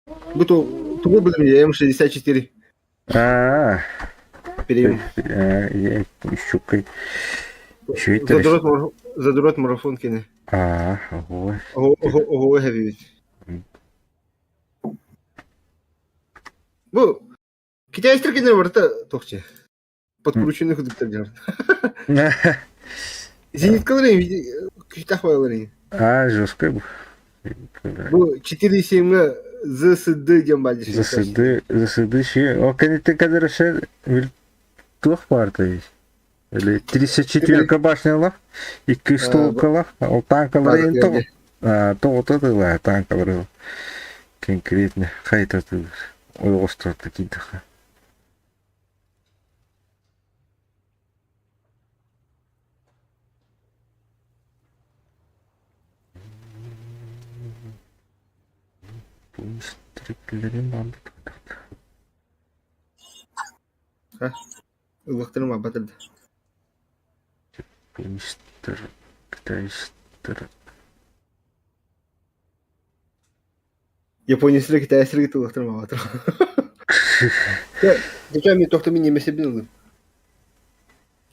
Тугу будем я М64. Перейм. Я щукой. Еще и трещ. Задурот марафон кине. Ого. Ого, heavy. Bu китайский кине варта тохче. Подкрученный ходыктар жар. Зениткалары китахвалары. Жесткой был. Bu 4.7 ЗСД дем бальдиш. Засыды ще. О, конечно, когда ще вильтух парта есть. Или 34 башня лах, и кристалка лах, а танкалары не то. То вот это да, танкалары. Конкретно. Хайта ты. Ой, остров такие-то. Стриклерин надо. Улыктырым абатырды. Мистер Китайстер. Япониясылы китайсылы улыктырым абатыр. Зачем мне тохто мен немесе билdim.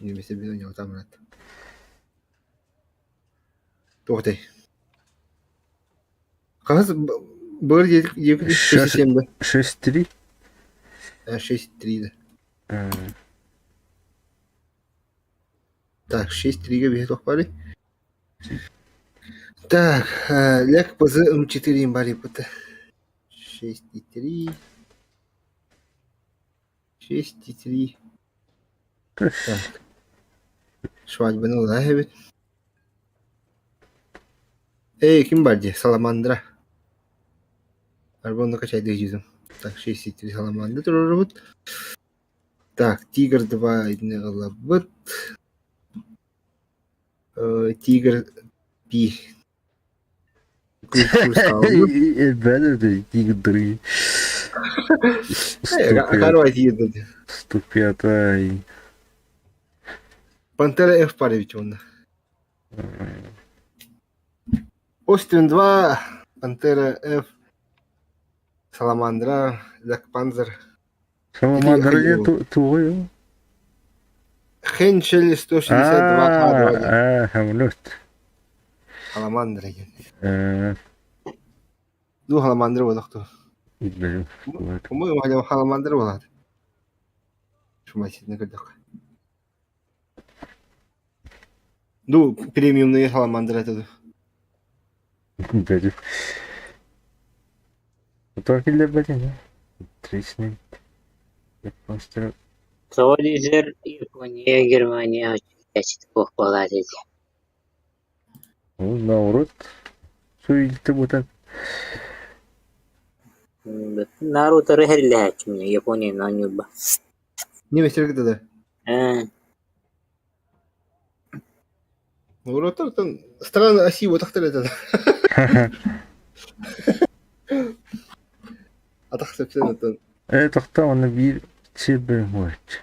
Немесе билdim я там рад. Тохтай. Кагаз быр 6.7 да. 6-3? 6.3 да. Так, 6.3 га бихет охпали. Так, ляк пазы М4 имбари пыта. 6.3. 6.3. Так. Швадьбаны лахебет. Эй, ким барди? Саламандра. Арбон накачай жүзім. Так, 6.3 саламандра тұрыр. Так, Тигр 2 идіне ғылабыт. Тигр Пи. Better the Тигр. Карвай Тигр. Ступята. Пантера F паревич он. Остин 2, Пантера F, Саламандра, Лак Панзер. Саламандра не твой. Хенчель 162 Хамлет. Саламандра. Ну, Саламандра вот кто. По-моему, Саламандра вот. Шумайся, не гадок. Ну, премиумные Саламандра это. Дядю. Только для батя, тресни. Я просто... Солидер, Япония, Германия, очень похвалать. Ну, наоборот. Суете будто. Наруто рehellät мне, Япония на нюба. Не вестерка тогда. Ну, вот там странно оси вот так тогда. А так собственно это. Это кто он набил тебе вот.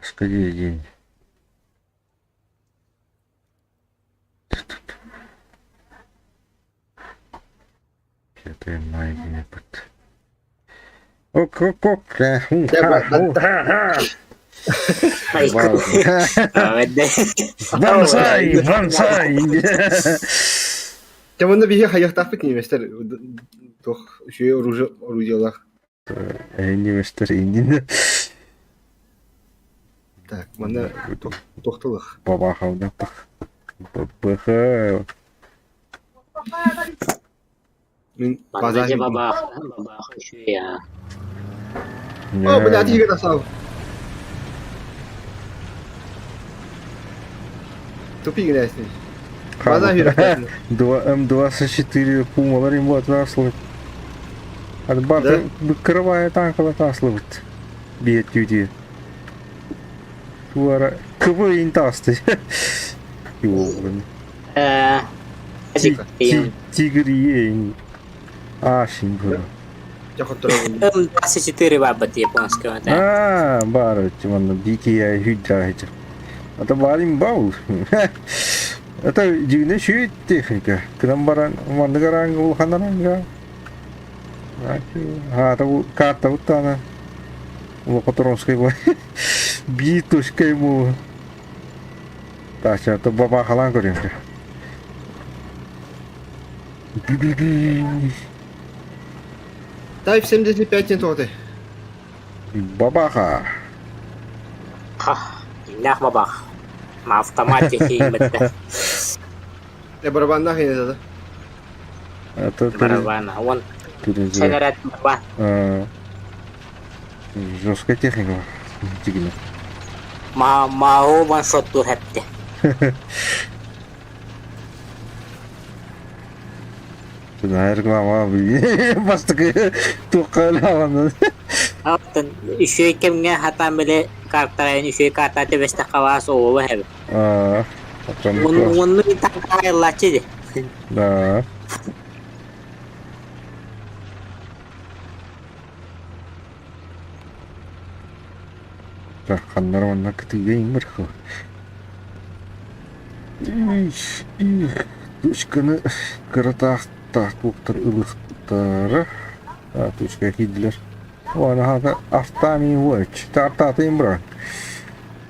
Сходи день. Это мой опыт. Ок. Бонсай. Там на беге хаях так не вестер. Toch еще оружие лах. Не вестер индин. Так, мана тохтылых. Бабахал да. Баха. Мен Базаде бабах еще я. О, блядь, Игорь достал. Тупик грязный. М24 Пума ремонт насловит. От барта выкрывая танковый насловит. Бьет люди. Туара. КВ интасты. Тигр ей. Ашин. Жақын тұра бұл. 24 бабат японского, да. Бар, чиман дикий я хиджа. Это барим бау. Это дивная шует техника. Крамбаран, мандагаран, улханаранга. Это карта вот она. Лопатронской была. Битушка ему. Так, сейчас это баба халан говорим. Тайп 75 не тоты. Бабаха. Нах бабах. На автомате химета. Барабан нахрен это, да? Это Барабана. Вон. Ценерат барабан. Жесткая техника. Тигина. Мау ваншот тур хепте. Her reklama bastık tukal alanı. Алтын үшөй кемге хатан беле картарайын үшөй карта тебесте кавас оова хебе. Onu takaylaçı de. Да. Так, хандарманна кытыгайын бирху. Тучканы кыратаахта туктар ылыктары. Тучка хидлер. Вона хата автами уоч. Тартатыйын бирак.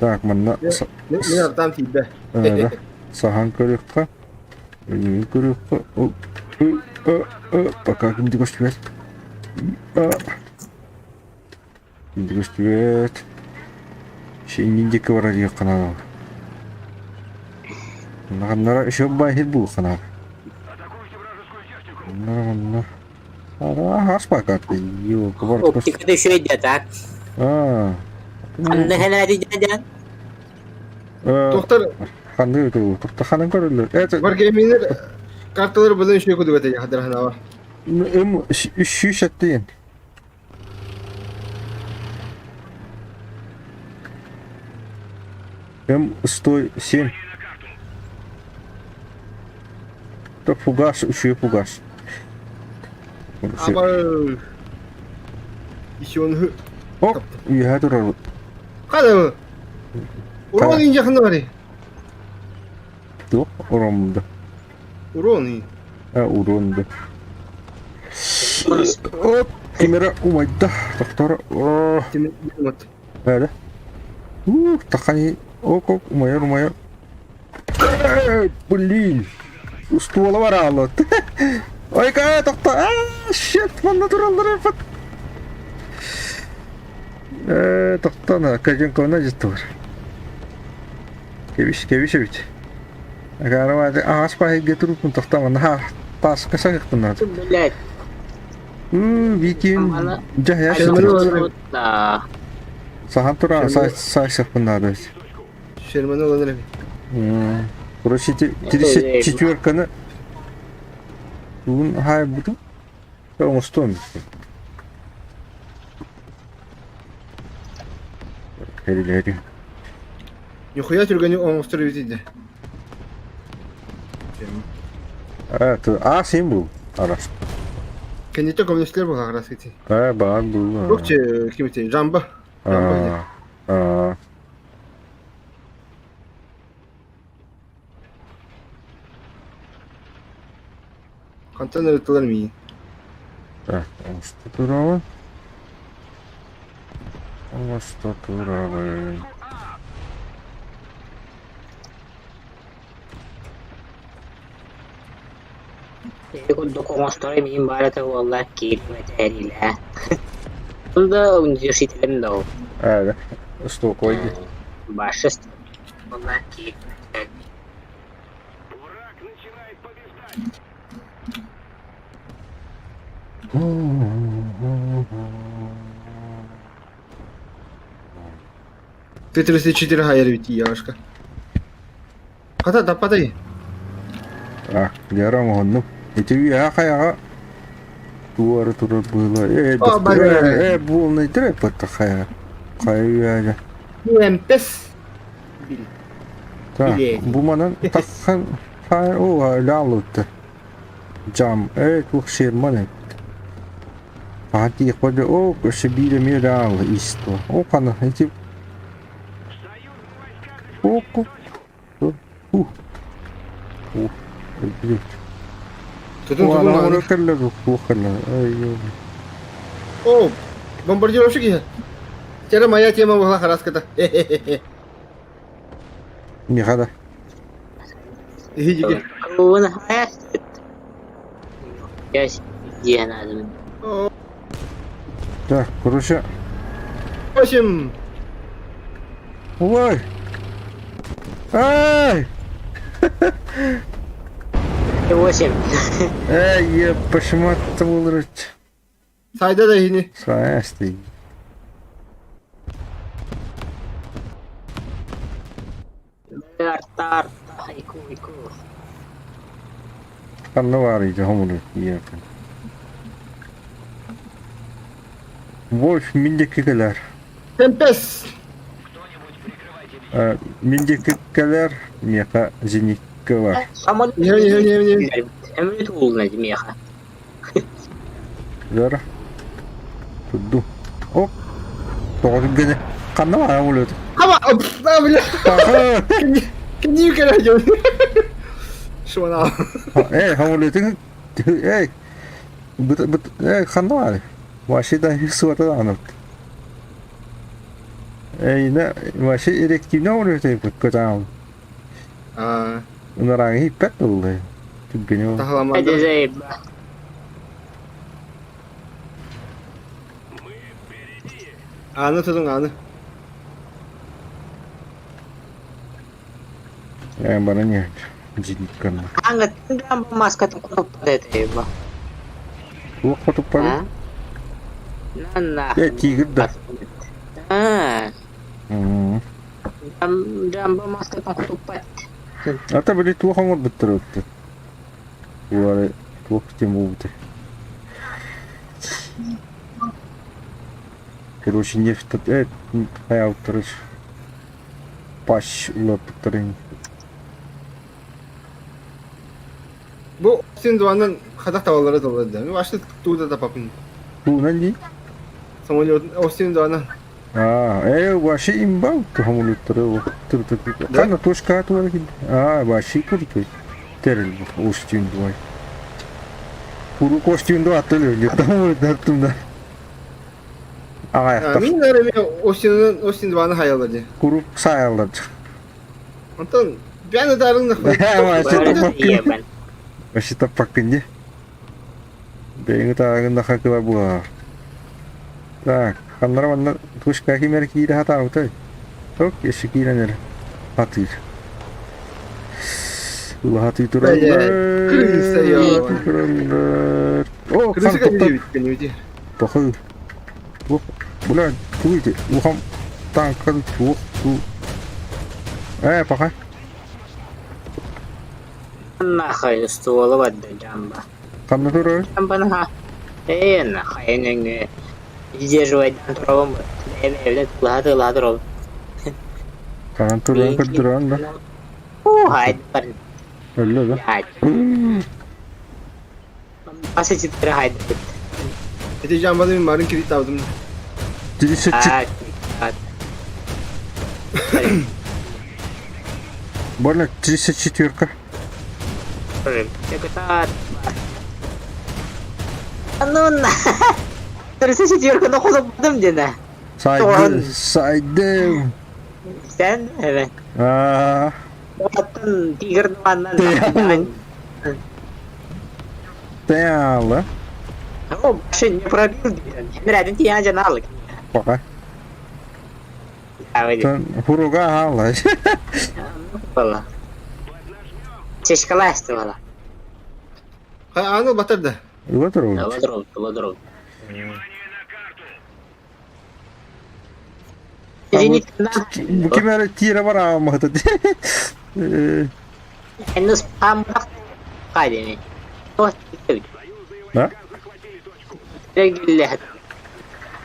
Так, мына Мен артам тиді. да. Сахан көрөккө. Мен көрөккө. Пока кимди көчтүбөт. Кимди көчтүбөт. Шейниндеки бара дие канал. Нагандара еще байхит бул канал. Нормально. Аспакат. Его кварт. Оптикада үшөй де так. Анда хелари жадан. Тоқтар, Ханды ханын көрөлөр. Это бар кеминер карталары бұдан үшіне көді өте қадырхана бар. үш шаттыйын. М107. Это фугас, еще фугас. Абар... Еще он... Оп, я турар. Қады? Урон ең жақында бар е? Жоқ, уронды. Урон ең. Уронды. Оп, камера умайда. Тоқтары. Темет. Әлі. Тақани. Оп, умайыр. Блин. Ствола бар алат. Ой-ка, тоқта. Шет, манда туралдар епат. Тоқтана, каженковна жесті бар. Кебиш бит. Агарвады ағаш пахи гетурупун тоқтаман. Тас каша қықтын ады. Блять. Викин жахя шетір. Сахан тура сай шықпын ады. Шермені оланыр еме. Короче, 34-каны бүгін хай бұдың. Оңыстон. Хәрелері. Нихуя түргені оңыстыр өтейді. Сен бұл арас. Кендетті коммунистер бұл ағырас кетей. Баған бұл. Жоқ че, кеметтей, жамба. Қантан өттілер мейін. Так, оңысты туралы. Оңысты туралы. Kundu komostore min barata vallahi keyfime tehliyle. Bunda üniversitelerim de o. Evet. Stok koydu. Başlısı. Vallahi keyfime tehliyle. Т-34 хайер бит яшка. Қата таппадай. Ярам оғанным. Етеуі аяға туары было. Болный тірек бәтті қаяға. Қайы Емпес. Так, бұл манан таққан Hayır, o lalıttı. Cam, evet, bu şerman. Fatih koca o şebile mi lalı isto. O kana hiç. Oku. Öldürüyor. Tutun O tutun adamı lan. ökerler, bu kadar. Ay, О, бомбардировщики. Вчера моя тема была хараската. ne kadar? Иди. وانا حاسس يا جهة لازم Так, короче. В общем, Ой! Ай! 8. Эй, я почему это вылрать? sayda da yine. Саасти. Тарта, ику. Каннавари, жахомуну, япен. Вольф, миндекекелер. Tempest. Миндекекелер, меха, зениккелер. Не. Эмрит улна дмеха. Зара. Тудду. Оп. Тогда каннавара вылет. Хава, бля. Ага! Не короче. Что она? Эй, хамулетин. Эй. Эй, каннавари. Вашида суата анат. Эй, на, ваши эрективна вылет, катам. А, Наранги петлы. Тюбгенё. тахламанда. Hadi zeyb. Аны tutun аны. Bana ne? Jidikkan. Hangat tinggal maska tu kuno pada zeyb. Wah, kau tuh pada. Nana. Ya, tiga dah. Ah, Hmm. dam maska tu kutupat. Ata beli tua kamu betul betul. Tua ketemu betul. Короче, нефть, я короче, пащ лаптерин. Bu Austin Doğan'ın kadak tavalları doladı değil mi? Başta tuğda da papın. Bu ne? Самолет Austin Doğan'ın. Ваши имбал, то хаму лутеро, Кана точка ату лаки. Ваши курты. Терел, Austin Doğan. Puru Austin Doğan atılıyor. Tamam, dertim da. Ayakta. Min de Austin Doğan'ı hayallardı. Kuru sayarlar. Ondan bir anda darın da. Iya ban. Masih tepakin ya. Biar kita nak keluar buah. Tak, karena mana terus kaki mereka dah tahu tu. Oke, sekian aja. Hati. Ulah hati tu Kriz ya. Oh, Kriz kan kan dia. Tahu. Bulan tu itu. Bukan tangkal tu. Pakai. Nah, kayak stual wadda jamba. Karena tu rai. Jamba nah. Nah, kayak neng сдерживать антровом. Ладро. Karena tu rai keduran dah. Хайд пар. Lalu dah. Хайд. Pasti citra хайд. Ete jambalı bir marın kilit aldım. Jadi secik. Boleh jadi secik Ceketat. Anun. Terus четверка на ходу потом где-то. Saydım. Sen evet. Batın tiger teman. Tela. Oh, вообще не пробил. Нравится тебе аja налог. Pakai. А вы. Huruga hala. Valla. Çeşkala valla. Hay anı batırdı. Betul. Ладров. Извините, Bu kimere tira var ama tadi. Henüz pamuk kaydemi. Oh, Ha? Regülle.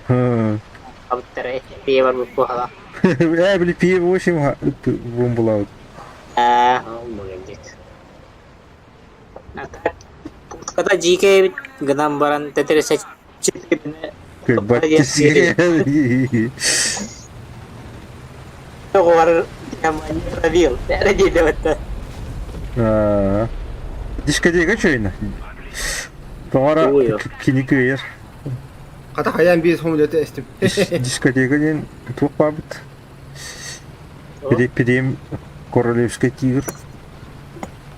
Ha. Abi tere, bir var bu hala. Bili piye bu işim bombalı. Olmuyor git. Kata GK ganambaran tetere sa chip na Батис. ako war yaman reveal. Pero di dapat to. Дискотека чайна. Тоғара Ой. киники ер. Kata kayan bir somu öte estim. Дискотека ден туқ бабыт. Пидем королевский тигр.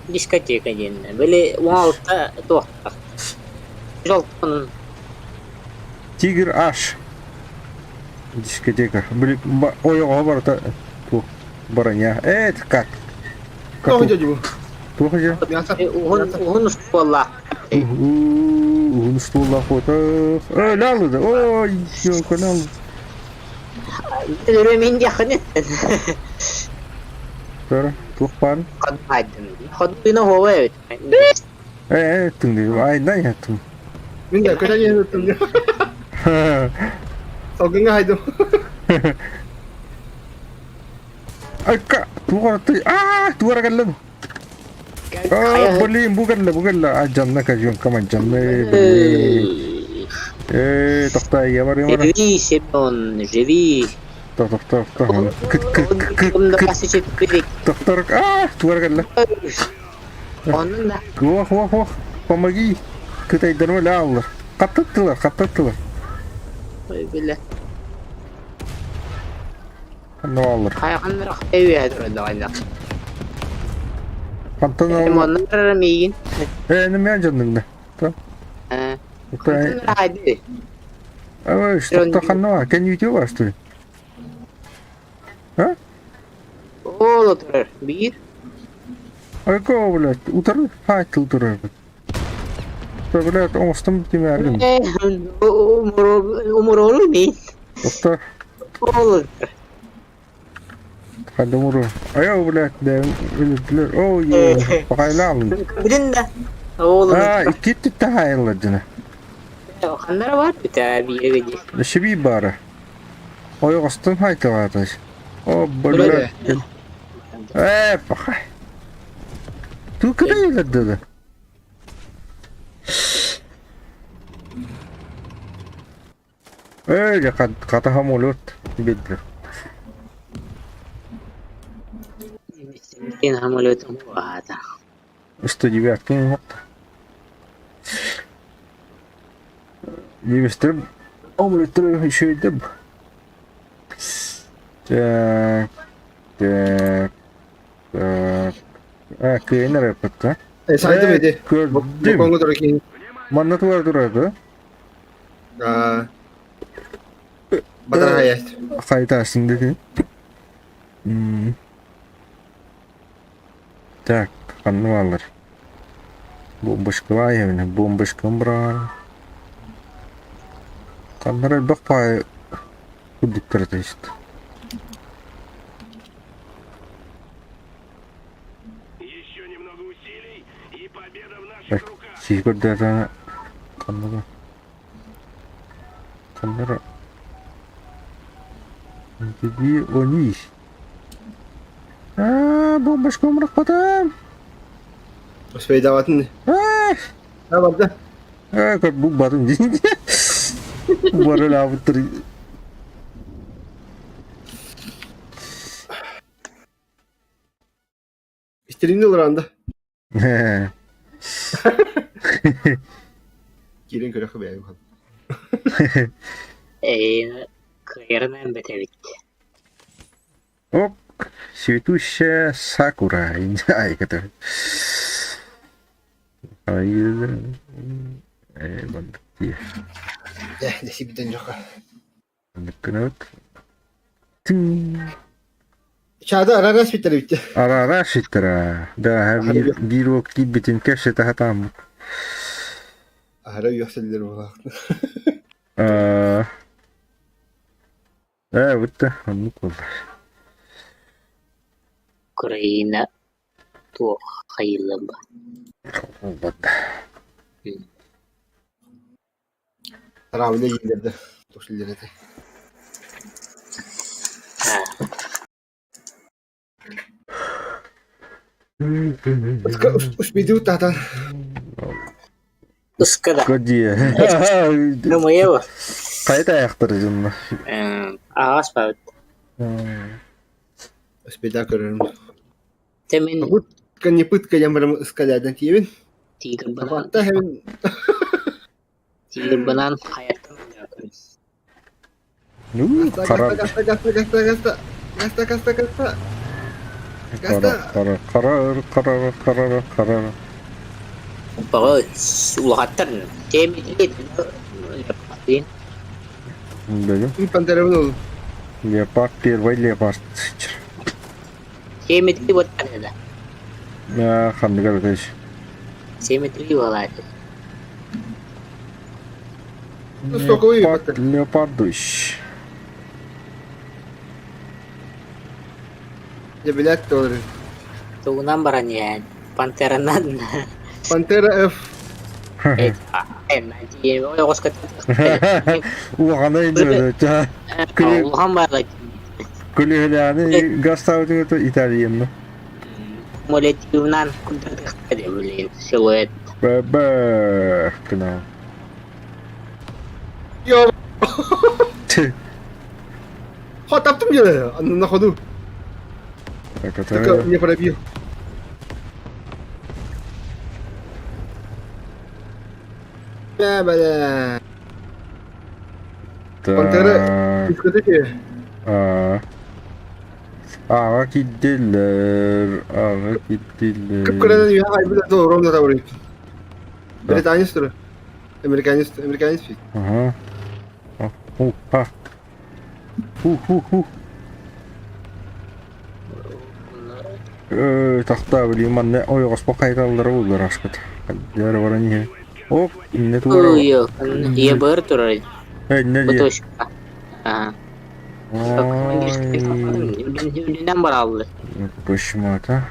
Дискотека ден. Böyle 16'da to. 16'nın Тигр аш. Дискотека. Были ойоға барата туқ бараня. Это как? Kau jadi bu. Туқ же. Biasa. uhun sekolah. Uhun stollar foto. Lalo da. Ой, ёлка лало. Terümin yakını. Тара, туқ пан. Kadaydım. Kadayına hava evet. Tungde. Айдан я тун. Minda kata niya tutun niya. Sogeng nga haydo. Aka, tuara kallan. Beli bukan lah. Janna ka yung kaman janna. Takta ya var ya var. Живи, Семен, живи. Tak. Onda kasih çekirik. Taktar. Tuara kallan. Onun da. Wah. Pamagi. Kita idan wala Allah. Kattattılar. Böyle. Ne olur. Kayakları evi yadır da aynı. Pantana. Onlar miyin. Ne mi canın ne? Tamam. Onlar hadi. Evet, işte takhanna. Kan video var işte. Ha? Oğul oturur. Bir. Ayko блядь, утр. Hayt утр. Блядь, omstum değil mi ergin? Umur olur mu? Doktor. Olur. Hadi umuru. Ayo блядь, de öldüler. Oh yeah. Bakayla alın. Bilin de. Oğlum. İki tane hayırladığını. Kanlara var bir tane bir eve gidip. Şebi bara. Oy astın hayta vardı. Oh Böyle. blядь. Bakay. Tu kada yılladığını. Öyle kata hamulut bilir. Mungkin hamulutun ko ata. Студию активно вот. Девистреб. Омлетреб еще и деб. Так. Kıyına repetta. Saydım edi. Bu Gördüm. kongu dururken. Manat var durardı. Badana hayat. Haytarsın dedi. Так, kanlıvarlar. Bombaşkı var ya benim. Bombaşkım bırak. Kanlara bak pay. Kudukları işte. Еще немного усилий, и победа в наших Bak, руках. sigorda kanlara. Kanlara. Dedi o ne iş? Bombaşkım bırak patam. Osbey davatın ne? Ne vardı? Bu batın deyince. Bu ara lavıttır. İstediğinde olur anda. Gelin köre kıbaya bakalım. Kıyırından bete bitti. Оп, цветущая сакура. Ай, который. Бандыки. Desi bir dönecek. Бандыкынат. Çağda araras bitleri bitti. Ara şittra. Da bir vakti bitin keşke tahatam. Ara yoksulları bu vakti. Bitti. Anlık oldu. Ukrayna tuh hayırlı. Olmadı. Taravile giydirdi. Doşilleri de. Usbidi utahtan. Iskada. Kodie. Numaya bu. Kayda ayaktır canına. Ağız bağlı. Спида көрөрүм. Temin Пытка не пытка, я барам ыскалядан тиебин. tiger banan. Апатта хем Tiger banan hayattan. Karar. Гаста. Karar. Bağı ulahattan. Temin değil. Yapayım. Benim. Пантера был. Leopard первый leopard. Temin değil bu tane de. Ya kandı kardeş. Temin vallahi. Ну, сколько вы Leopardmış. Я билет тоже. Tuğundan baran yani. Panterandan. Пантера F. Evet. Nanti o yok sekat. Uğana indi. Allah'ım var lagi. Kulühelani gastavdı itu İtalyanlı. Moletiunan kudret kade böyle siluet. Bebe. Genau. 야, 허답 좀 줘요. 안 나가도. Так, не пробил. Бля. Пантера, дискотеки. Ağa gittiler. Кыпкырынан я айбыда то ровно таврит. Британец туры. Американец фит. Ага. Ha. Тахта билиман не ой госпо кайталдыр булдар ашкыт. Дер бара не. Оп, не тура. Yok. Iya bertur. Ne diye? Betul. Ah. Udah beraldı. Başmata.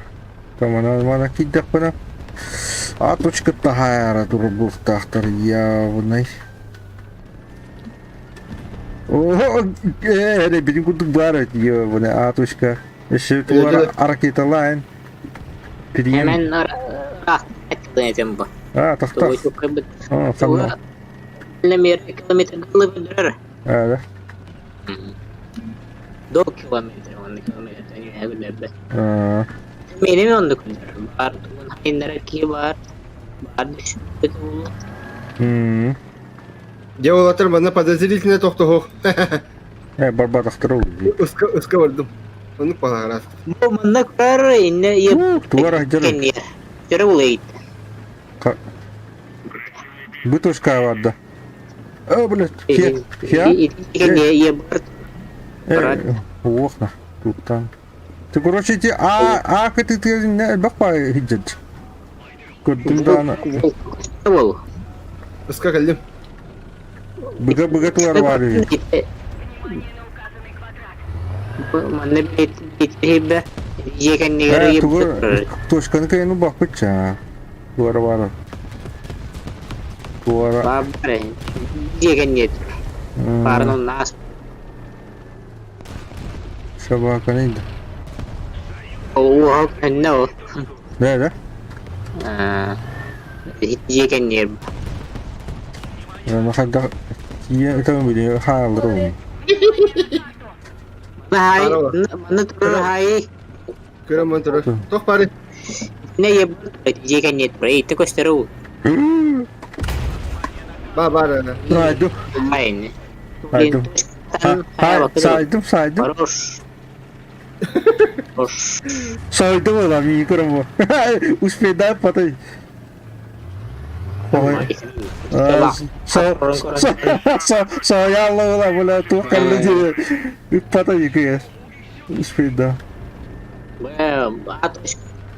Tamam mana kiddak bana. Аточка тахара турбув тахтар явный. О, ребятин куду барат явный аточка. Еще туара аркеталайн. Hemen etkiledim bu. Тахта. Tuğu çok kıybet. Tamam. 50 kilometre kılı bir Evet. 2 kilometre 10 kilometre yani bir. Benim onda kullanıyorum. Var tuğun hainlere ki var. Var düşüp tuğun. Деволатыр бана подозрительно тоқтого. Барбар тахтар ул. Ыска бардым. Оны паларас. Bu manda kurar inne yap. Туара жара. Jara ulayt. Бутушка варда. Блядь. İkinci ya бар. Охна. Тут там. Ты, короче, ты не бақпа хиджет. Көрдім да ана. Ол. Ыска калдым. Быга туар бар. Манда бит жеген негер Тугар тошканы кайны бақпытча. Туар бар. Туара. Бабре. Жеген нет. Парнон нас. Собака не да. О, no. Да. Жеген нет. Нахада я там били халру. Hai, mana tuh hai? Көрөм монтор. Тох пари. Ne ya jegen нет, бре, itu kos terus. Бар. Найду. Main. Найду. Сайдым. Хорош. Сайдым ала микрофон. Успей дай потай. Соялы ала була тухкалды же. Потай кес. Успей да. Атыш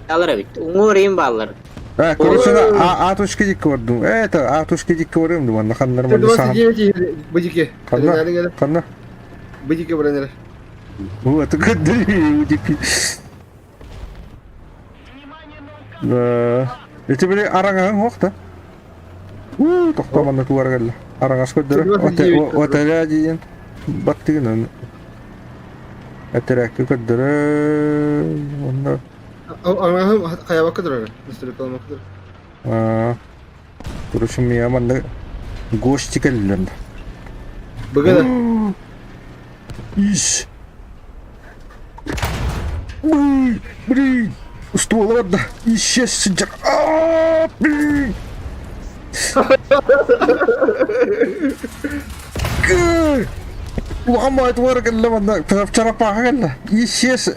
алар бит. Умурим баллар. Короче, атушки дик көрдүм. Атушки дик көрөм дим, анда кандар мында саам. 29 быжике. Канна. Быжике бранер. Вот, кыдыр дики. Да. Эти были араңаң оқта. Тоқтаманда туар келді. Араңас көддірі. Отеля дейін. Баттығын. Әтерәкті көддірі. Онда. Араңаң қаяба көдірі. Үстірі қалма көдірі. Duruşum ya bana goş çıkarırlar. Bu kadar. İş. Блин. Ствол, ладно. Исчез sıcak. Aa, блин. Muhammad var galla bana çarapaka galla. Исчез.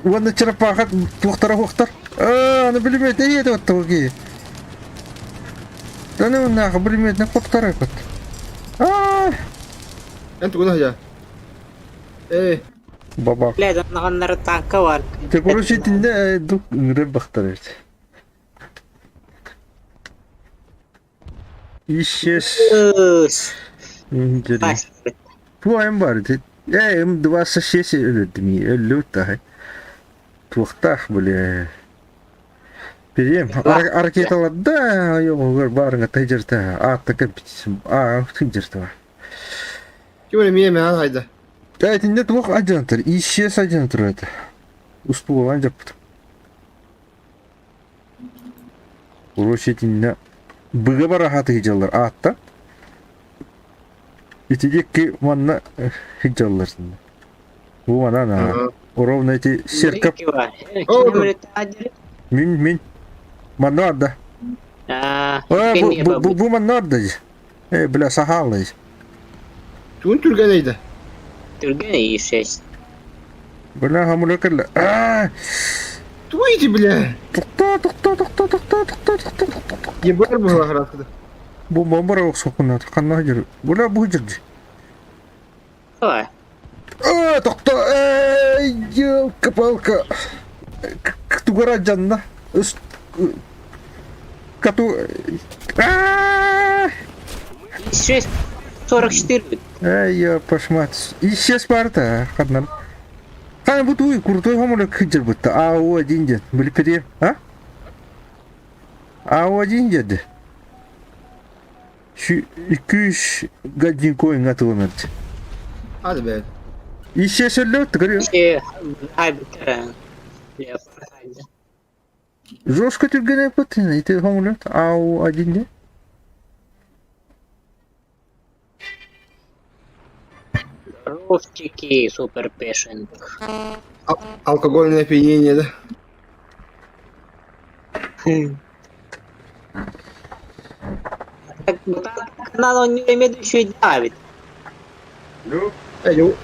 Bana çarapaka tuhtar. Ana bilmem ne yedi o ki. Tane ona bilmem ne tuhtar yaptı. Entu kudah ya. Baba. Ledan nakanları tanka var. Teknoloji dinle duk ngre baktar işte. Исчез. İnceli. Başladı. Bu ayın vardı. Двадцать шесть öldüm. Öldü tahi. Tuhtar böyle. Bileyim. Hareketlarda yok barınga tecrüte. Atta kapitsin. Tecrüte var. Kim öyle miyem ya hayda. Evet, не двух агентов. Исчез агент это. Успел агент. Урочетинне быга барахаты хижалар атта. Итидекки манна хижалларсын. Bu bana na. Orovna eti serkap. Min. Manna orada. Bu manna orada. Bila sahalı. Tun Türk'e neydi? Türkiye iyi şey. Bila hamule kalla. Tu iti bile. Yebar bu harakatı. Bu bombara yok sokuna. Kanna hacır. Bula bu hacırcı. Var. Doktor. Kepalka. Ketugara canna. Üst. Katu. Şey 44. Я пошмат. Исчез парта, хаднам. Хан bu tuğ kurtuğu hamule kıcır butta. O adince. Böyle peri. Ha? O adince de. Şu 200 gadin koyun atılmadı. Hadi be. Исчез öyle tıkırıyor. Şey hay bitiren. Жестко тюргene yapatın. İte hamule. O adince. Ровчики супер пешинг. Алкогольное опьянение, да? Надо не иметь еще и Давид.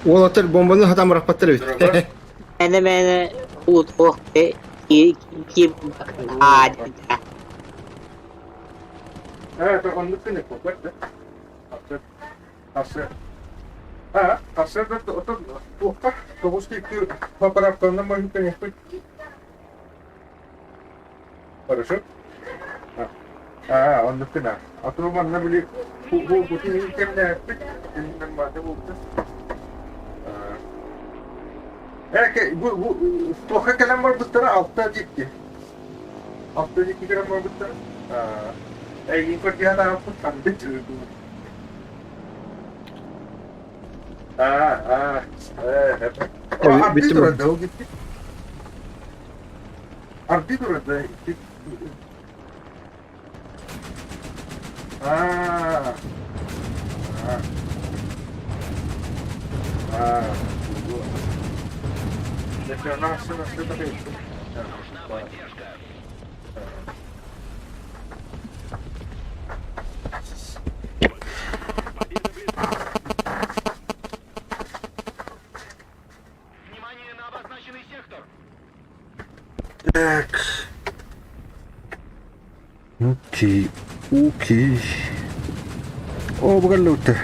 Ол atır bombanı hatam rahmetler bit. Beni utuh ve ki bakın. Hadi. Evet, onu kine kopakta. Asır. Asır da tuhta. Tobuski ki fotoğraflarına mümkün yapıp. Хорошо? Onu kine. Atılmanla bile bu tinin kemne yapıp. Elinden madde buldu. Bu tuhta kalem var bu tara altta gitti. Altta gitti kalem var bu tara. İnfo diye daha yapıp kandı çürüdü. Bitti mi? Orada o gitti. Ardi orada gitti. Внимание на обозначенный сектор. Так. Окей. О, багалута.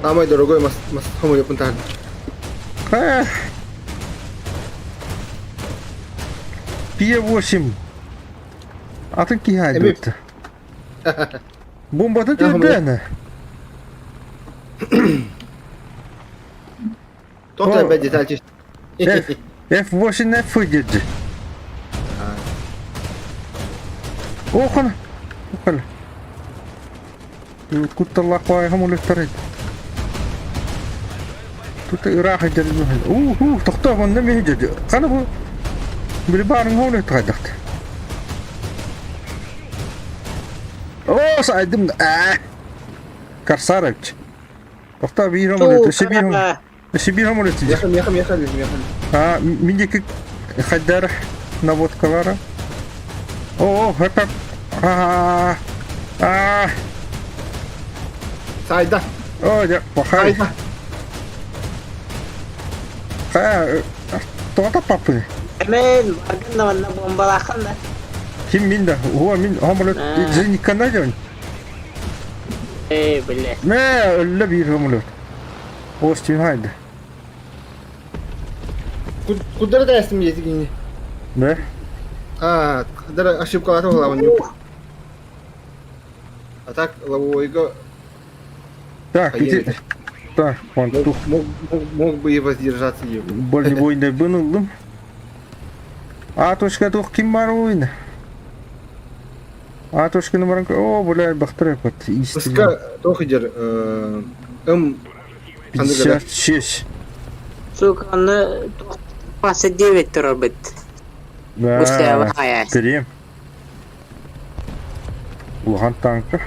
Самый дорогой хамуле пунтан. P8. Атаки хайдут. Бомбата тюрбена. Tohtar ben detaylı. F8 F7. Okana. Kuttallah koy hamule tarit. Тут Ираха дерну. Тохта вон не меже. Кана бу. Били барың хоны тайдакты. О, сайдым. Корсарович. Тохта биром олет. Сибиром олет. Ехали. Миндеки хаддар наводкалары. О, это. Сайда. О, я пахай. Тота папы. Hemen farkında bana bombalakın da. Kim minda? Huwa min hamlet zini kanajon. Bile. Ne öyle bir hamlet. Ostin haydi. Kudara da estim yedik yine. Ne? Kudara aşıp kalata olavan yok. Атак лавойга Так, иди. Так, вон тут. Мог бы и воздержаться ее. Болевойный был. Атушка тух ким бар ойны. Атушка номер. О, блядь, бахтырек вот истинно. Пуска тохидер 56. Сука, onu 29 тұрар бит. Да. Крем. Луган танка.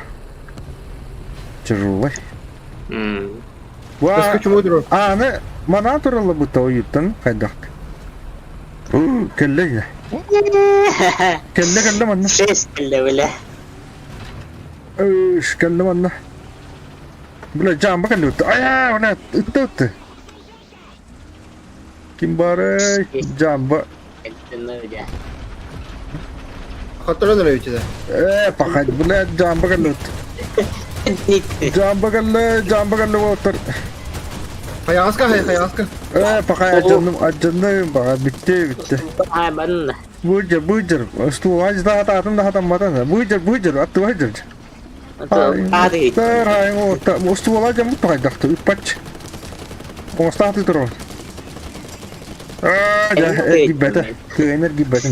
Тяжелый. Пуска чему дуру? Не, мана туралы будто уюттан кайдак. Келле. Келле манна. Ses келді бile. Келле манна. Бля, жамба келле. Ona ıttı. Kim bari jamba. Келді öyle. Hatırladın öyle içinde. Pakat bля, jamba kelli. Jamba kelli otur. Hayaska. Pakai acındım bak bitti. Ha ben de. Buyur. Stu aç daha atım matan. Buyur attı buyur. Hadi. Hayır o stu olacak mı paydaktı. Paç. O startı durur. Gibete. Kıynır gibete.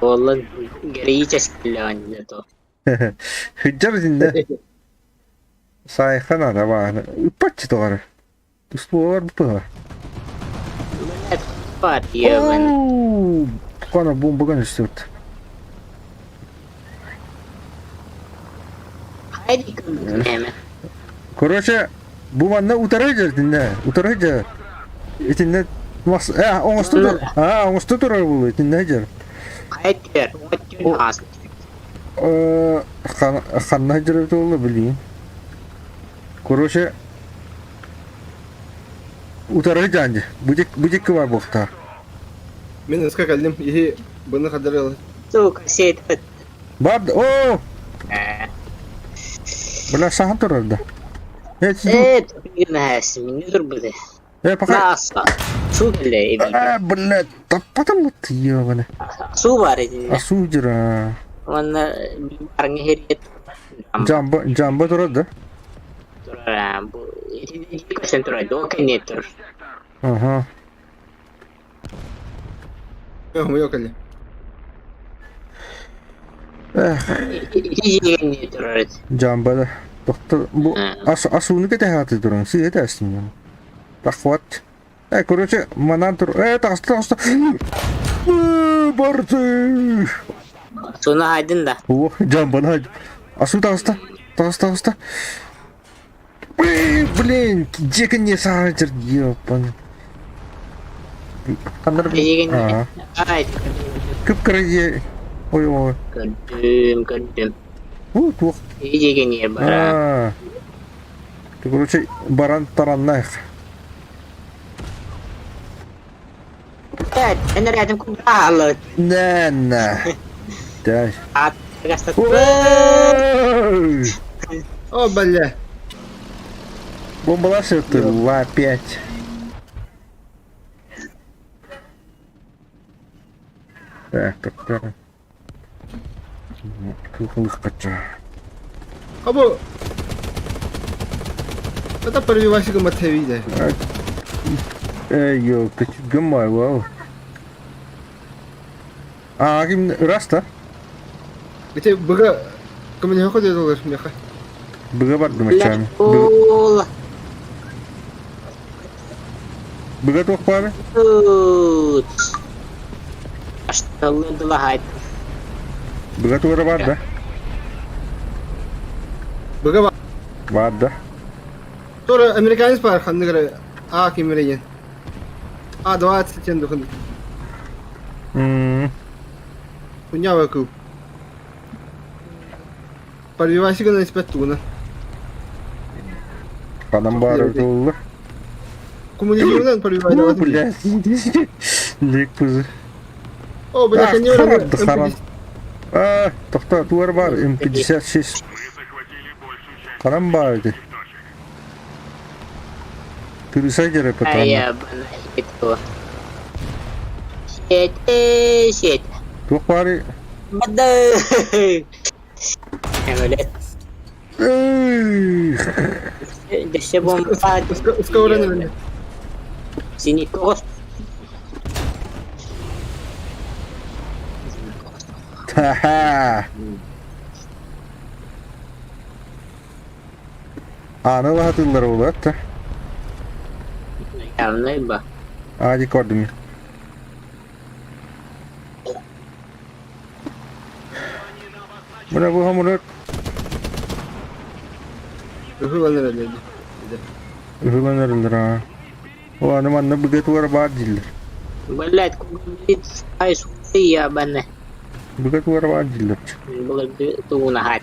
Vallahi geriye çeskili anne to. Hıccar zinde. Sayıkan da var. Paç doğru. Stu var bu var. Var ya ben. Kana bomba kan istiyordu. Haydi kızım hemen. Короче, bu bana utaracak dinle. Utaracak. İçinde mas onu tutur bu içinde. Haydi. What Xanna hicret oldu bileyim. Короче, utaracak. Bucak var bokta. Ben ıska kaldım. İyi bunu kadar al. Сука, сеть. Bad, Bela sahan turarda. Yine hasmin dur bu de. Pakai. Nasıl? Su bile evi. Bela tapatan mı tiyo bana? Su var edin. Asu jira. Ona barangnya heriet. Jamba turarda. Bu ini kosen turarda. Oke nih tur. Aha. Yok kaldım. İyi turarda. Jambada. Doktor bu asunu kita hati turun sih itu aslinya. Takwat. Короче, mana tur. Tas. Bartı. Sona aydın da. Jambada. Asu tas. Блин, Джека не сажер, ёпан. Haydi. Kıpkırıcı. Oy. Gördüm. Tuh. İyice geniyor bara. Короче, баран тараннах. Evet, ben de rядом куда На. Да. О, бля. Бомбала все ты, опять. Так. Выскоча. Або. Это пробивайся к Матвею. Ё, ты гамай, вау. Ким раста? Где бага ко мне ходит доллар меха. Бага бар думачами. Быга туох бары? Тут. Ашталы длагайт. Быга туора бар да? Быга Бар да. Sonra американец бар ханныгра А кемереген. А-20 тен духын. Хунява куб. Подбивайся на испятуна. Канам бары туллы. Коммунизированный подбивай Ну, давай. блядь. Лек пызы. О, бля, А, не харам да харам. А, тоқта, туар бар, М56. Вы захватили большую часть Канам бары ди. Турисайдеры А патроны. я банально. Сеть. Туох бары. Бады. Öyle. Эх. Dese bomba. Ускоренный. Sini kos. Ха-ха. Аны латылар улат та. Явно ба. Ади кордуми. Мына буга мурат Hıvanır. ыланарылар. О, аны манна быга туар бар дилер. Блять, кугит айс я бане. Быга туар бар дилер. Было туна хат.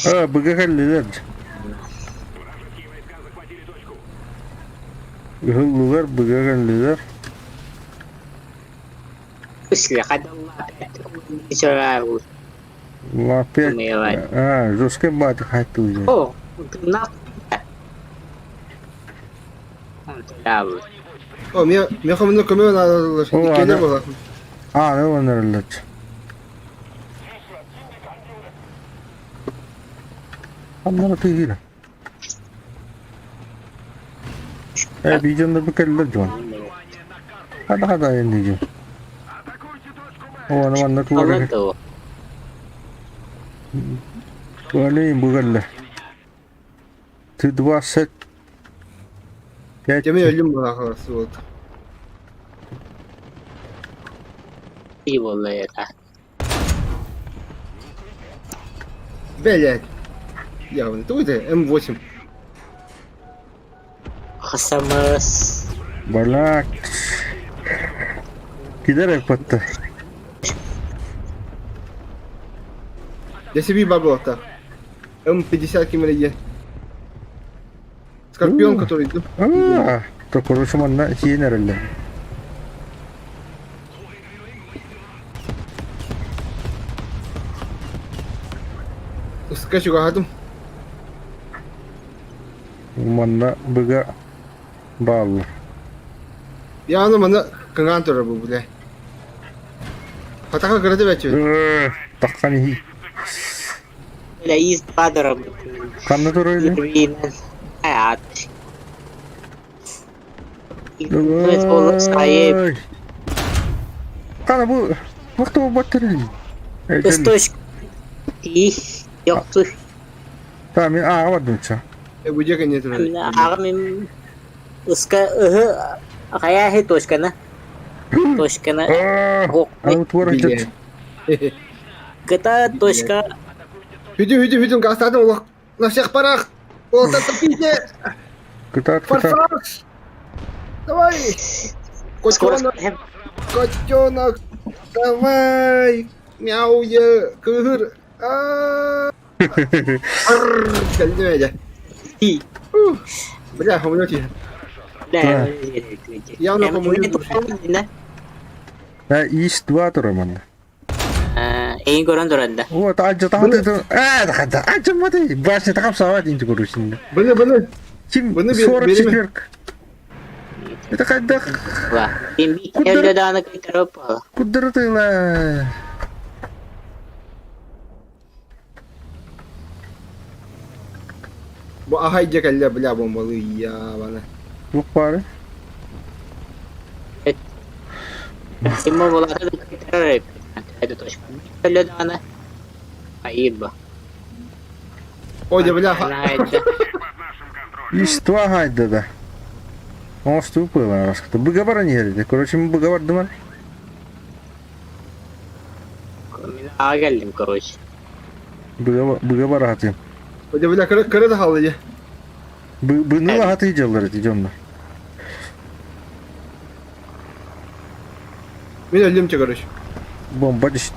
А, быга халлилер. вражеские войска захватили точку. Гыллылар, быга халлилер. Если хада Allah. Ла опять. Умевать. А, жесткая бата хатуя. О, на. Он туда. O, mi hamını kömür alırlar. O, Gelir ana. bu. А, ну ыланарылар. Аннара тыгыра. Видеоны быкаллар жон. Хада энди. О, аны манна туара. Алады. Туалейн быгаллар. Ты 25. Demin ölüm bu arkadaşı oldu. И было это. Блядь. Явно. Тут М8. Хасамас. Балак. Кидарек патта. Я себе бабу так. М50 кемереген. Скорпион, который... А, то короче манна сиенереллер. Скачу гадым. Манна быга баллы. Я onu bana kangantora bu bile. Hataka kırdı bence. Таккани. Ля из падра. Канна туройли. Винен. Аят. Сайып. Кана бу вакыты батыры. Источник. И ёкту. Та мен авадымча. Bu ceket ne tür? Агам उसका आया है точка на А туара. Ката точка Hüdüm gazeteden ulak. На всех парах. Олта топите. Кыта. Форсаж. Давай. Котенок. Котенок. Давай. Мяуе. Кыр. Geldi öyle. Бля, хамлёте. Да. Явно по-моему. Ис 2 тура манна. Эйн көрөн туранда. Вот ажа тахты. Дахада. Ажа маты. Башны такап сават инти көрүшүн. Bunu. Ким Bunu 44. Это когда Ва. Имби келде даны кайтарып ал. кудыртыла. Bu ahayca kelle bля bombalı ya bana. Yok bari. Симо булаты да кайтарып. Это точка. Келде даны. Айба. Ой, бля. Ис 2 гайда да. Он что было раската. Быга бара не geldi. Короче, мы быга барды ман. Ben ağa geldim короче. Быга бара хатым. Hadi bile kara da halı ya. Быны ла хаты жаллар идемдер. Ben öldüm ki kardeş. Бомба düştü.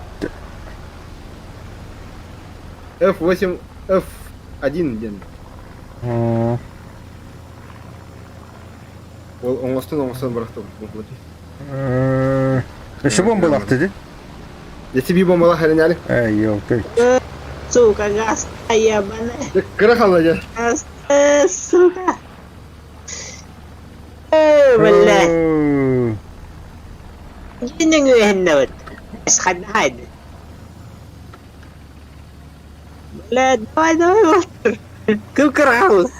F8, F1 ден. Aa, Оңостан бырақты. Еще бомба лах dedi. Десе bir bombalar halen yani. Ey yok ey. Сука, газ, ебаная. Kara halı ya. Газ, сука. Блядь. Yine güvenle بس خدنا هيدا لا давай وفر كم كرهوز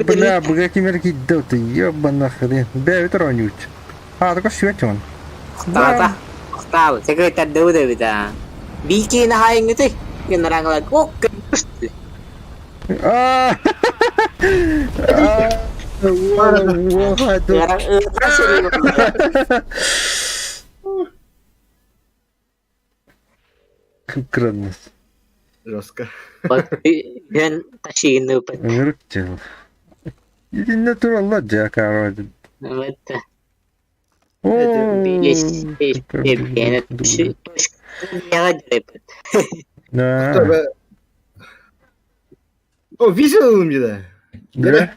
Бля, быга кимерки доты, ёбана хрен. Бля, это ронюч. А, только швечь он. Tahu, saya kata tahu dah kita. Bikin hal yang itu, yang orang lagi, oh, kepust. Кранность. Жестко. Dan tashin na pa. Выручил. Иди натурал ладжа, короче. Мата. О, Есть бебена туши. Я дрепет. да. Tabii. O vize alalım bir de. Да?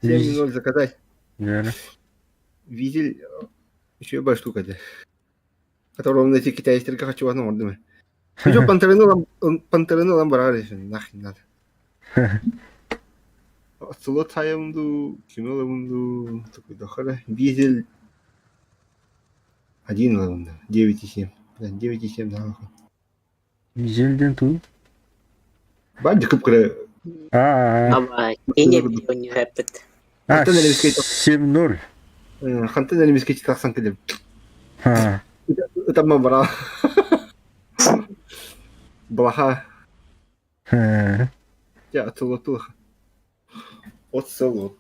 7-0 заказать. Верно. Визель еще большая штука, да. Которого на эти китайские хочу одну ордены. Еще пантерны ламбарали, нахрен надо. Слот хаямду, химеловунду, такой дохара. Визель 1 лавунда, 9,7. Да, 9,7 да. Визельден тут. Бабди кыпкыры. Ама, ini punya repet. 7-0. Хантын әлемеске тақсан келем. А, Это мамбара. Блаха. Я отсылоту. Отсылот.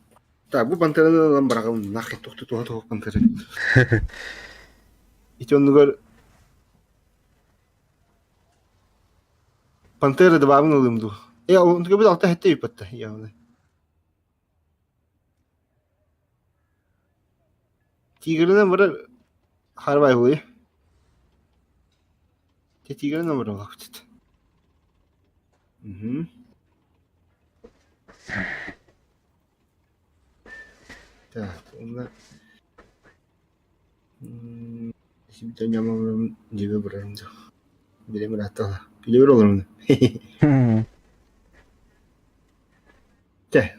Так, bu пантераны ламбарағым нахи тоқты пантеры. Ити онығыр пантеры дабағын олымду. Онығы біз алта хетте үйпатты. Тигрінің бірі харбай болы. Тигрінің бірі олақ өтеді. Так, онда... Şimdi oynamamın cebi bırakımdı. Bilemir hatta. Bilemir olur mu? Gel.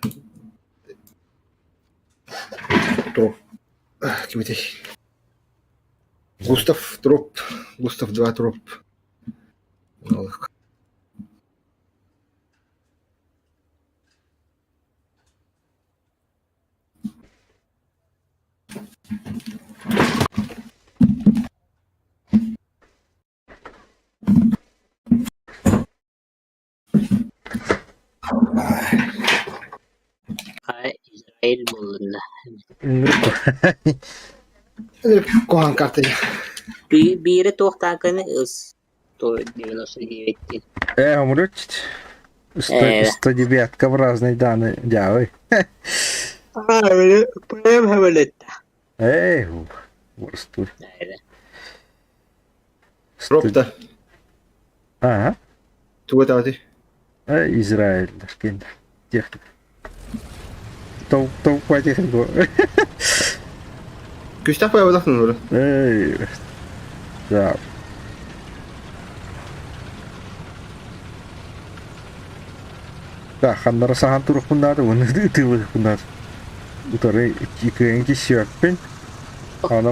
Троп. Kim öteki? Gustav Trop. Gustav 2 Trop. Allah. İsrail bulundu. Kohan kartıyla. Biri tohtakanı ız. То 99. умрёть. 109 в разные данные. Дявы. Прям хавалетта. Эй, ворстур. Троп-то. Ага. Тугата аты. Израиль, Ташкент. Техника. Топ по технику. Күстақ бай одақтың ұры. Эй. Да. Да, ханнара сахан турук бұндады, оны тылық бұндады. Утары икренки сүйәкпен. Қана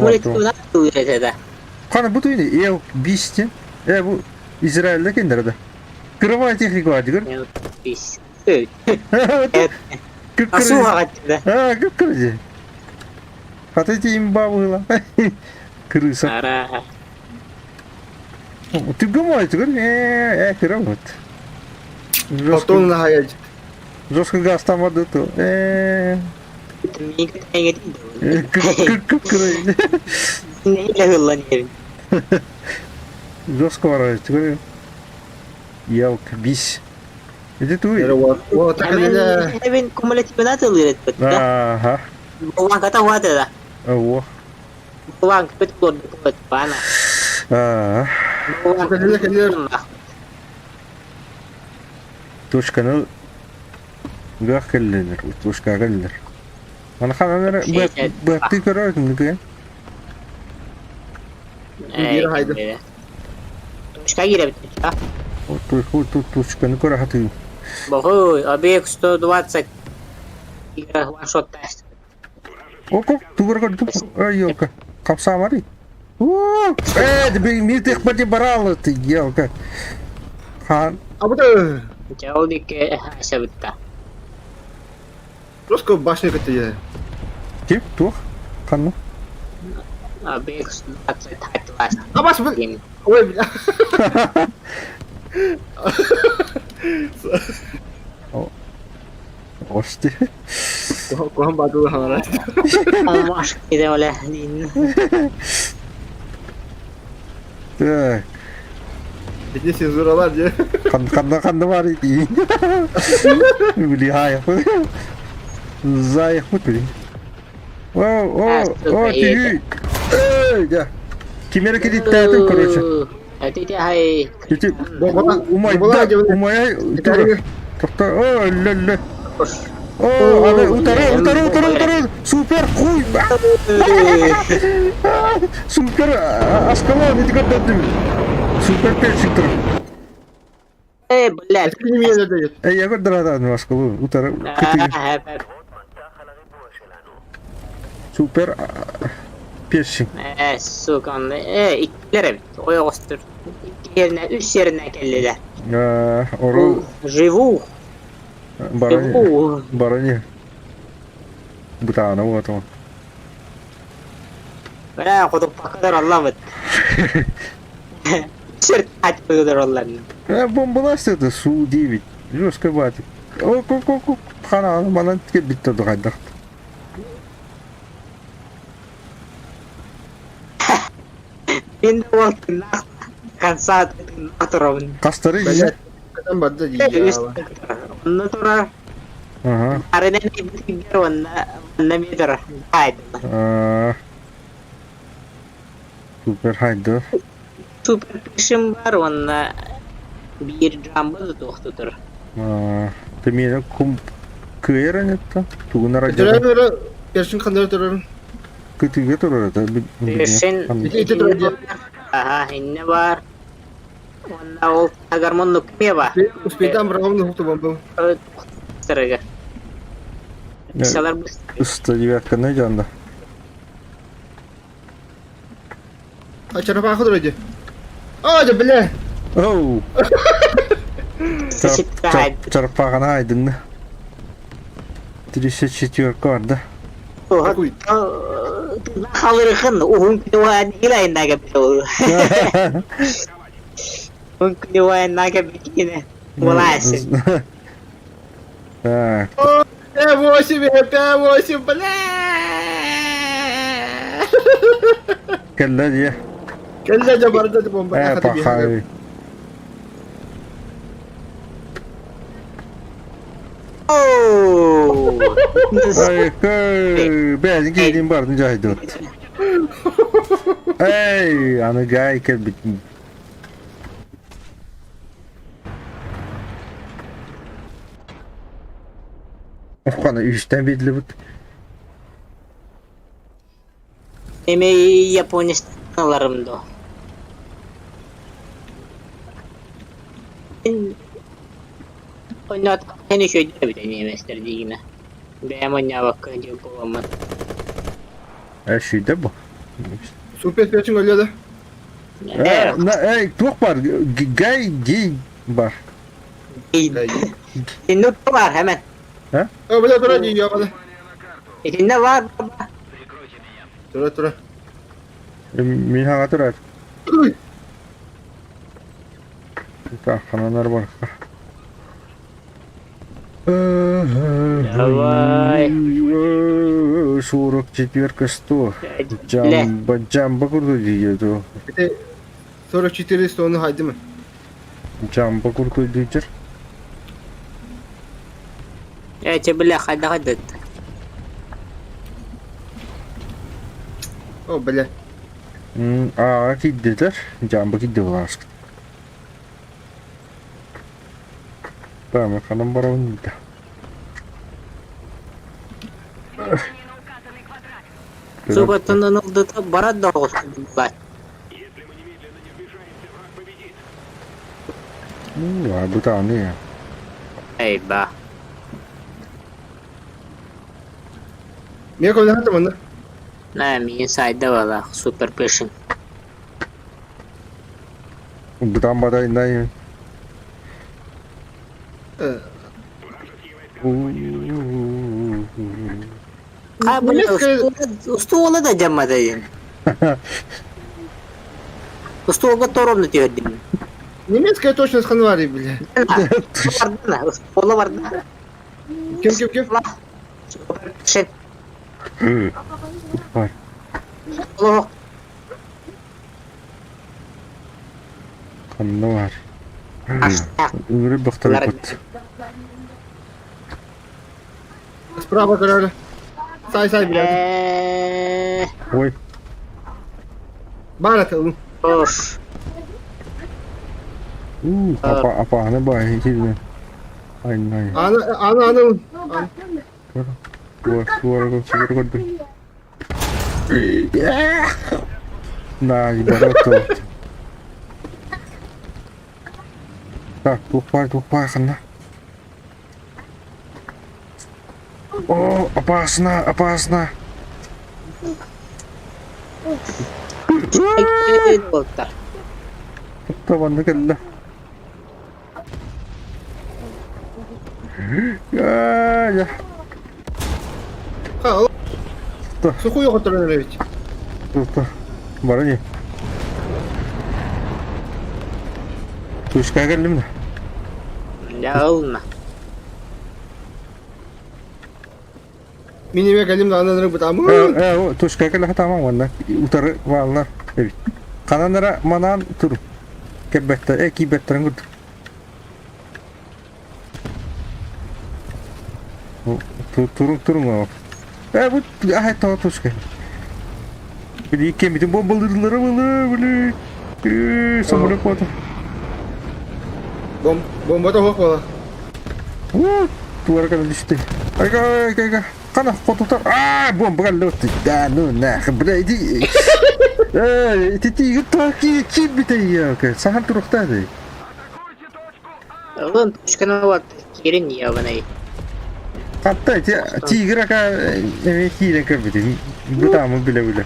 бұд үйіне, еу, бистен. Бұл Израильда кендерді. Кырывай технику ады көр. Асуға қатты. Күп-күрді. Қатайты имба бұғыла. Кырыса. Ара. Түгім айды көр. Кырам өт. Алтонына хаяд. Жестко гастamadı то. Mega tenge değil. Кык-кык-кык. Neyle hırlanıyorum? Жестко ворачивает. Говорю. Елка, бись. Иди ты. Вот так это. Hemen kumulatifine atılıyor etmedi. Ага. Uang kata water dah. Во. Uang kapit keluar keluar mana? Uang Keluar. Тушканы гахкеллер, тушкагеллер. Ана ханалар бакты көрөсүң ке. Geri haydi. Тушка гире бит. Тут тушканы көрө хаты. Бохой, объект 120. Игра one-shot тест. Око, тугурга туп. Ай, елка. Капсамари. Миртех пати баралы ты, елка. Хан. А bu da Jauh dikit sebetulnya. Terus ke başına gitti. Kim? Tuh? Kan? Объект 120 тест. Apa sebenarnya? Ой, бля. Ости. Kohan batı hana. Olmaz gibi oleh din. Так. Bitti senzuralar diye. Kandı var iyi. Влияет. Заях мутли. О, ты. Эй, да. Кимера кидитатым, короче. Это хай. Умай. О, ля-ля. О, утары. Супер хуй. Супер аскалон, иди гаддым. Супер перчиктер. Блядь. Я говорю, да, аскалон, утары. Супер перчик. Suka on. İkilere bit. O yoktur. İki yerine, üç yerine kelliler. Ору. Живу. Барани. Бутана, вот он. Бля, кудуп pakadar Allah bit. Şert pakadar Allah. Бомбаласт это Су-9. Жестко батик. О, хана, манан тike битті дұғайдақ. Ben de vakti cansado naktırım. Қастары Ben не? de kadın batı diye. Ondan sonra Ага. arada bir gider onunla bir haydi. Супер, хайды. Süper peşim var onunla bir jambı doktor. Ты меня кыйра нетті? Тугына радио. Türer perşin kanları türer. Кытыға тұрар это. Peşin aha inne var. Onunla ol agar monlu kime var. Uspeyden bırakalım da huktu bomba. Sırıga. Salar bu. Üstü девятка ne canda? Açana bakı duracak. Ağaca bile. Оу. Seçit haydi. Çarpağına aydın. 34 var da. Kuy. Halırıkın uhun künüva değil naga bir uhun künüva naga bir yine bulasın. Так. P8, P8, bля. Kelle diye. Kelle cabarda bomba. Пахай. Ooo. Ay ben gideyim barın cahidot. Ey anı gay kel bit. Oğana 3'ten belli bu. Emeği Japonistanlarımda. Oynat henüz şöyle bir deneyemezler yine. Ben oyna bakın diyor babamın. Her şeyde bu. Super perşin ölüyor da. Ey çok var. Gay var. İçinde var hemen. Ha bile dur hadi ya bile. İçinde var baba. Dur. Min haga turar. Tak kananlar var. Давай. 44 100. Jamba kurdu diyordu. Bir de sonra 4 sonu haydi mi? Jamba kurdu diyecek. Бля, хада. O bile. Gittiler. Jamba gitti ulaşık. Tamam, kanım bara önünde. Сука, ты на ДТ барат должен быть. Если мы немедленно не вмешаемся, враг победит. Bu tane ya. Ey be. Niye koydun onu? Ne mi inside valla super pushing. Bu tane bada inayım. Ha bu ствола да jamma dayın. Стволга торомно тиверdim. Немецкая точность ханвари, бля. Vardı. Ствола vardı. Kim? Super pushing. Var. Allah. Kanlı var. Aşağı. Ürü baktara kut. Справа король. Say, блядь. Oy. Bana atalım. Hoş. Apa ne bay hiçbir. Aynen. Ana. Suara kau. Nah, ibarat tuh. Tak, lupa kena. Oh, apa asna? Tavanı kella. Ya. Ha, Dur. Сухую которую ведь. Tuh. Barangnya. Terus kagak lim dah. Yauna. Minime galim da ananırım bu tamam. Terus kagak lah tamam mana. Utara walna. Evet. Kananlara manan tur. Kebetta kibetran gud. Turun o. Bu tahu terus kagak. Jadi kem itu boleh. Sampai kuat. Bomba da hokla. Tuar kan düştü. Aga. Kana fotoğraf. Bomba kan lütfen. Nah, berarti. Titi kim bitiyor ki? Sahan turukta da. Lan tuşkana bak. Kirin ya bana. Hatta tigra ka tigra ka bitiyor. Bu tamam bile.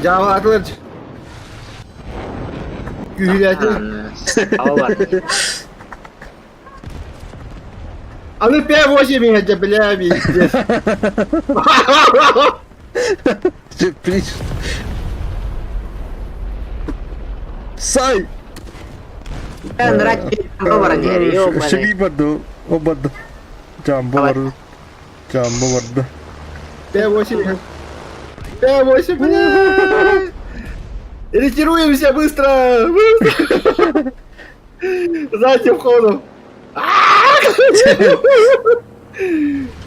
Java atılır. Gühülatı. Hava var. Alıp bir boşu bir hacı bile abi. Sürpriz. Say. Ben rakip hava var diye. Yok bana. Şebi badu. O badu. Jambo vardı. Bir boşu bile. Ретируемся быстро! Задним ходом!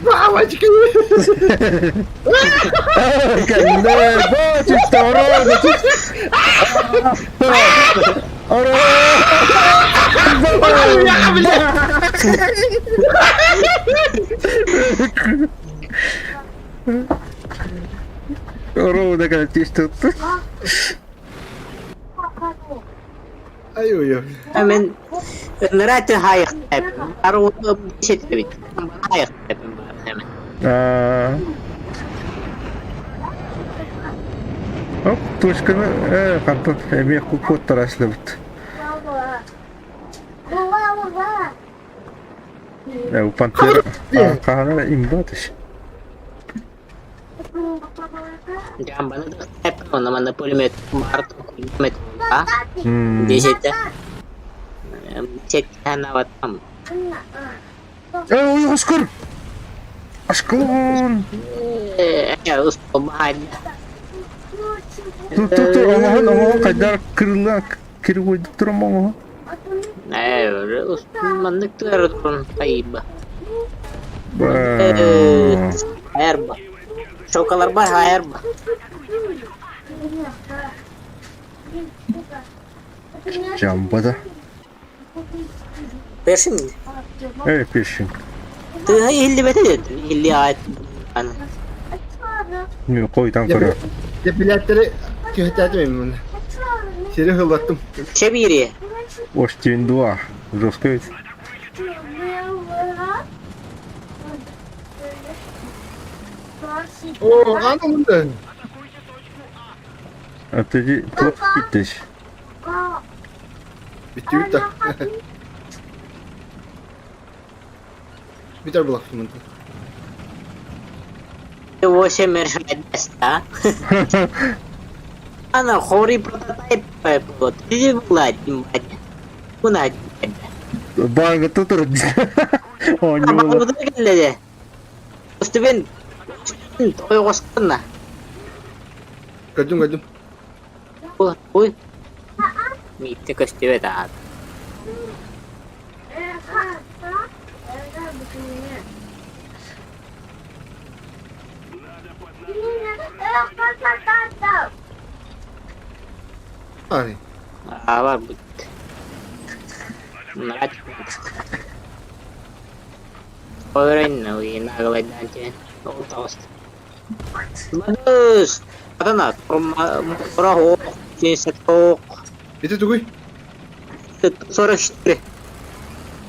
Мамочки! Orada kadar tuttu. Ай-ой-ой. Hemen nöret hayır hep. Arı bir şey tabii. Hayır hep hemen. Hop, tuşkını kantat emeği kukut taraşlamıştı. Bu pantera kahana imbatış. Jangan bana da hep ona bana pulimet var pulimet ha. Di situ. Çekten avatam. Oy Oscar. Aşkın. Usta bahane. Dur ama kadar kırılan kiri koyduk durum ama. Evet, Osmanlık durun kayıbı. Hayır mı? Şokalar var hayır mı? Jambada. Versin mi? Evet peşin. Tığı hilli bete dedin. Hilli ait. Koydan kara. Biletleri köhte etmeyeyim bunu. Seni hırlattım. Çebiri. Остин 2. Рассказать. Oo anlamında. А ты плохо питаешь. Bitti bitti. Biter bu lafımın. Его мерседес-то. Она хори прототип вот. Иди владим, батя. Куда тебе? Банга тут родился. О, не Ama было. bu da geldi. Üstüben. Toy koşkana. Gördüm. Uy. Mitte köstübe da. Ay. Var bu. Narat. Öğren ne uyun ağlaydan ki. Oltast. Bagus. Adana pura ho. Cinset ho. Bitti tuguy. Sonra işte.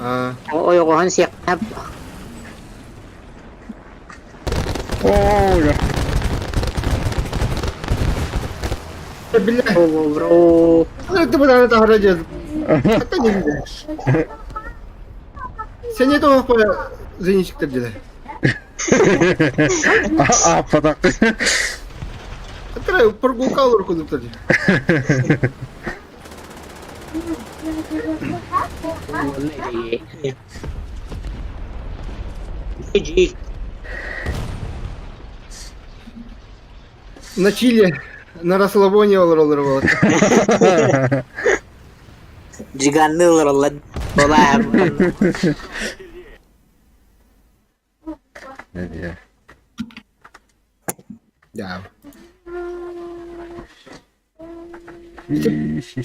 Aa. O yokohan siyak. О, я. Billah. Oh bro. Itu benar-benar haracağız. Hatta ne güzel. Sen niye tuhaf böyle zengin çıktırdılar? Apa tak? Hatta pergulka olur konduktorcu. GG. На Чили, на расслабоне olur. Giganlı olur lan. Olay. Ne diye? Ya. İş.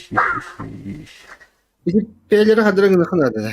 Bizim P'leri hadırın kınadı.